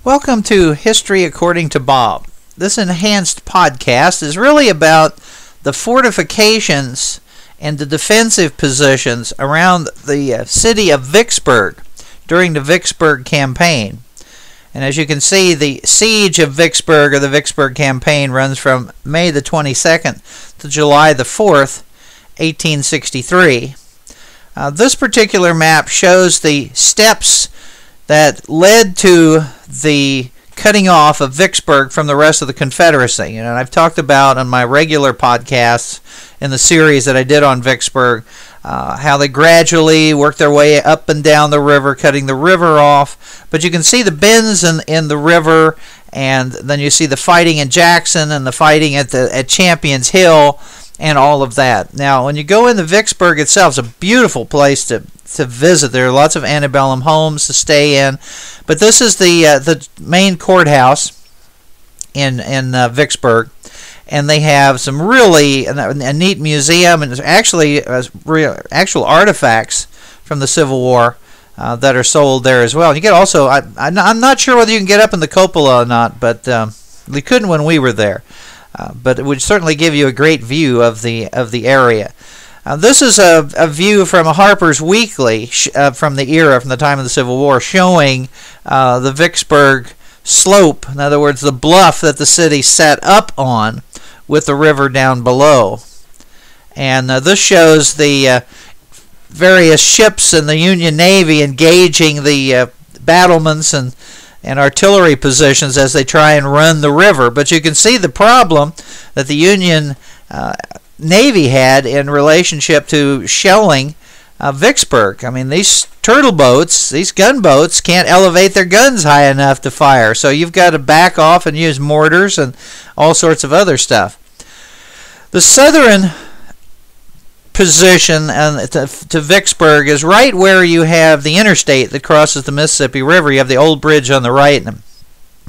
Welcome to History According to Bob. This enhanced podcast is really about the fortifications and the defensive positions around the city of Vicksburg during the Vicksburg campaign. And as you can see, the siege of Vicksburg, or the Vicksburg campaign, runs from May the 22nd to July the 4th, 1863. This particular map shows the steps that led to the cutting off of Vicksburg from the rest of the Confederacy. And I've talked about on my regular podcasts in the series that I did on Vicksburg how they gradually worked their way up and down the river, cutting the river off. But you can see the bends in the river, and then you see the fighting in Jackson and the fighting at Champion's Hill and all of that. Now, when you go into Vicksburg itself, it's a beautiful place to visit. There are lots of antebellum homes to stay in, but this is the main courthouse in Vicksburg, and they have some really a neat museum, and actually actual artifacts from the Civil War that are sold there as well. And you get also, I'm not sure whether you can get up in the cupola or not, but we couldn't when we were there. But it would certainly give you a great view of the area. This is a view from a Harpers Weekly from the time of the Civil War, showing the Vicksburg slope, in other words, the bluff that the city set up on with the river down below. And this shows the various ships in the Union Navy engaging the battlements and artillery positions as they try and run the river. But you can see the problem that the Union Navy had in relationship to shelling Vicksburg. I mean, these turtle boats, these gunboats, can't elevate their guns high enough to fire. So you've got to back off and use mortars and all sorts of other stuff. The southern position to Vicksburg is right where you have the interstate that crosses the Mississippi River. You have the old bridge on the right and the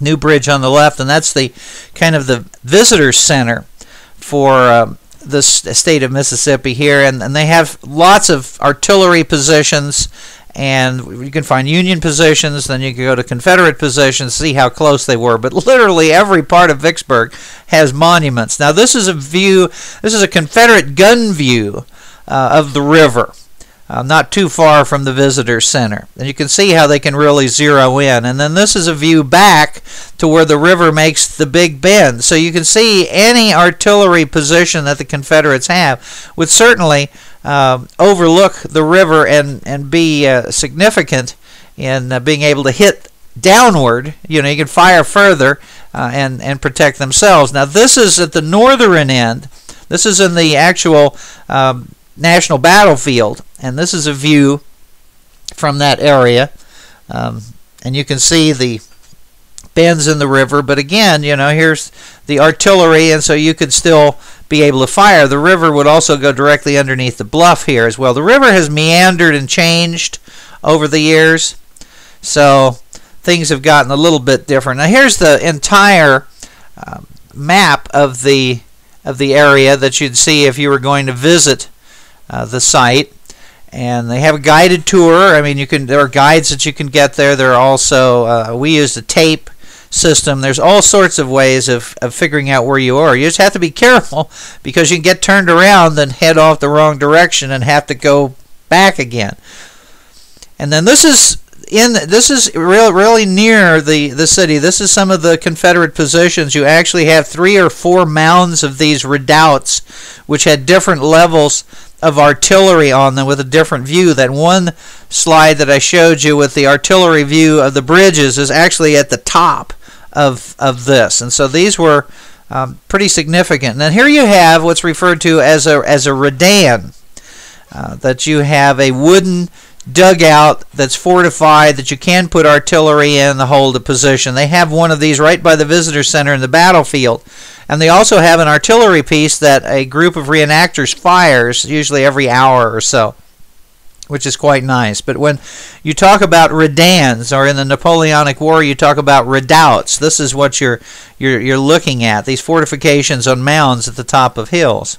new bridge on the left, and that's the kind of the visitor center for the state of Mississippi here, and they have lots of artillery positions, and you can find Union positions, then you can go to Confederate positions, see how close they were. But literally every part of Vicksburg has monuments. Now this is a Confederate gun view of the river, not too far from the visitor center. And you can see how they can really zero in. And then this is a view back to where the river makes the big bend. So you can see any artillery position that the Confederates have would certainly overlook the river and be significant in being able to hit downward. You know, you can fire further and protect themselves. Now this is at the northern end. This is in the actual national battlefield, and this is a view from that area, and you can see the bends in the river. But again, you know, here's the artillery, and so you could still be able to fire. The river would also go directly underneath the bluff here as well. The river has meandered and changed over the years, so things have gotten a little bit different. Now here's the entire map of the area that you'd see if you were going to visit the site, and they have a guided tour. I mean, there are guides that you can get there. There are also we used a tape system. There's all sorts of ways of figuring out where you are. You just have to be careful, because you can get turned around and head off the wrong direction and have to go back again. And then this is really near the city. This is some of the Confederate positions. You actually have 3 or 4 mounds of these redoubts, which had different levels of artillery on them with a different view. That one slide that I showed you with the artillery view of the bridges is actually at the top of this, and so these were pretty significant. And then here you have what's referred to as a redan, that you have a wooden dugout that's fortified that you can put artillery in to hold a position. They have one of these right by the visitor center in the battlefield, and they also have an artillery piece that a group of reenactors fires usually every hour or so, which is quite nice. But when you talk about redans, or in the Napoleonic War you talk about redoubts, this is what you're looking at, these fortifications on mounds at the top of hills.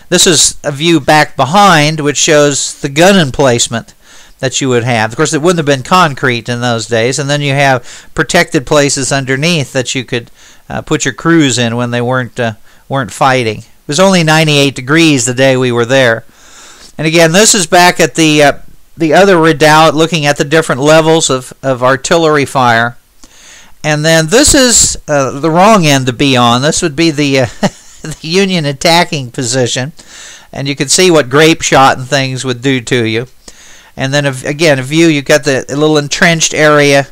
This is a view back behind, which shows the gun emplacement that you would have. Of course, it wouldn't have been concrete in those days. And then you have protected places underneath that you could put your crews in when they weren't fighting. It was only 98 degrees the day we were there. And again, this is back at the other redoubt, looking at the different levels of artillery fire. And then this is the wrong end to be on. This would be the the Union attacking position, and you can see what grape shot and things would do to you. And then again, a view, you've got the little entrenched area,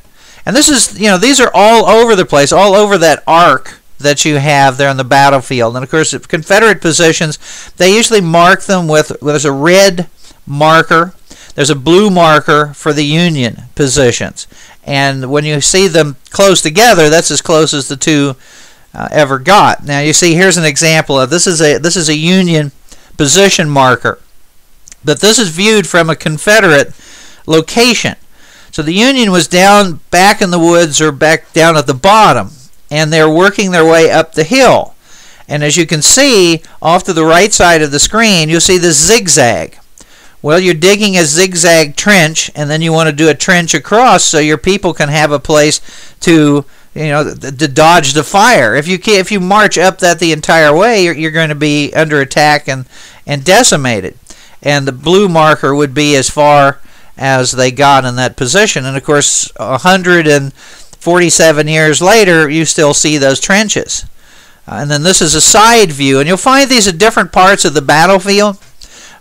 and this is, these are all over the place, all over that arc that you have there on the battlefield. And of course, Confederate positions, they usually mark them there's a red marker, there's a blue marker for the Union positions. And when you see them close together, that's as close as the two ever got. Now you see, here's an example of this is a Union position marker, but this is viewed from a Confederate location. So the Union was down back in the woods or back down at the bottom, and they're working their way up the hill. And as you can see, off to the right side of the screen, you'll see this zigzag. Well, you're digging a zigzag trench, and then you want to do a trench across so your people can have a place to dodge the fire. If you march up that the entire way, you're going to be under attack and decimated. And the blue marker would be as far as they got in that position. And of course, 147 years later, you still see those trenches. And then this is a side view, and you'll find these at different parts of the battlefield,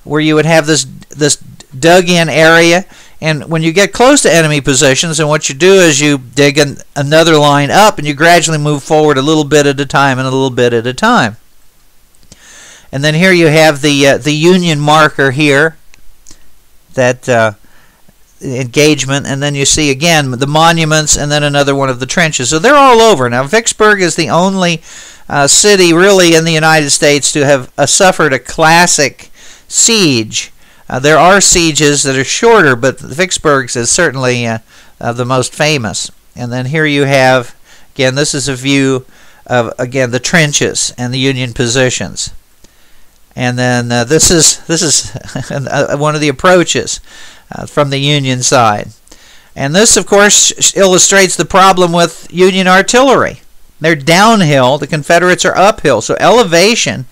where you would have this dug-in area. And when you get close to enemy positions, and what you do is you dig another line up, and you gradually move forward a little bit at a time and a little bit at a time. And then here you have the Union marker here, that engagement, and then you see again the monuments, and then another one of the trenches. So they're all over. Now, Vicksburg is the only city really in the United States to have suffered a classic siege. There are sieges that are shorter, but Vicksburg's is certainly the most famous. And then here you have, again, this is a view of, again, the trenches and the Union positions. And then this is one of the approaches from the Union side. And this, of course, illustrates the problem with Union artillery. They're downhill, the Confederates are uphill. So elevation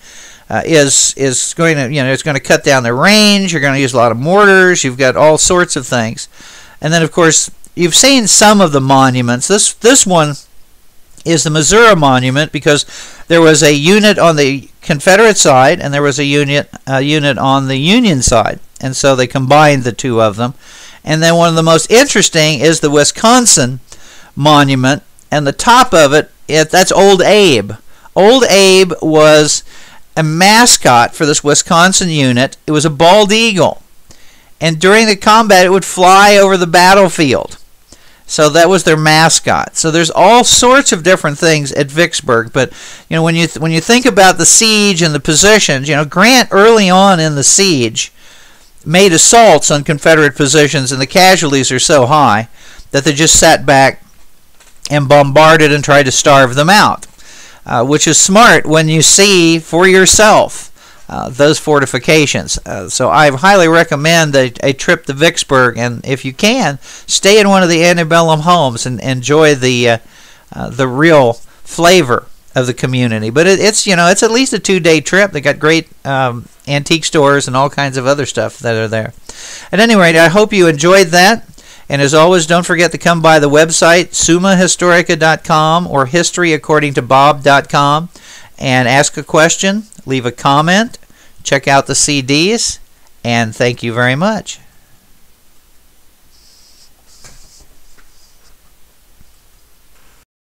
is going to, it's going to cut down their range. You're going to use a lot of mortars. You've got all sorts of things. And then, of course, you've seen some of the monuments. This one is the Missouri Monument, because there was a unit on the Confederate side and there was a unit on the Union side. And so they combined the two of them. And then one of the most interesting is the Wisconsin Monument. And the top of it, that's Old Abe. Old Abe was a mascot for this Wisconsin unit. It was a bald eagle, and during the combat it would fly over the battlefield. So that was their mascot. So there's all sorts of different things at Vicksburg. But when you think about the siege and the positions, Grant early on in the siege made assaults on Confederate positions, and the casualties are so high that they just sat back and bombarded and tried to starve them out. Which is smart when you see for yourself those fortifications. So I highly recommend a trip to Vicksburg, and if you can, stay in one of the antebellum homes and enjoy the real flavor of the community. But it's at least a 2-day trip. They got great antique stores and all kinds of other stuff that are there. At any rate, I hope you enjoyed that. And as always, don't forget to come by the website, summahistorica.com or historyaccordingtobob.com, and ask a question, leave a comment, check out the CDs, and thank you very much.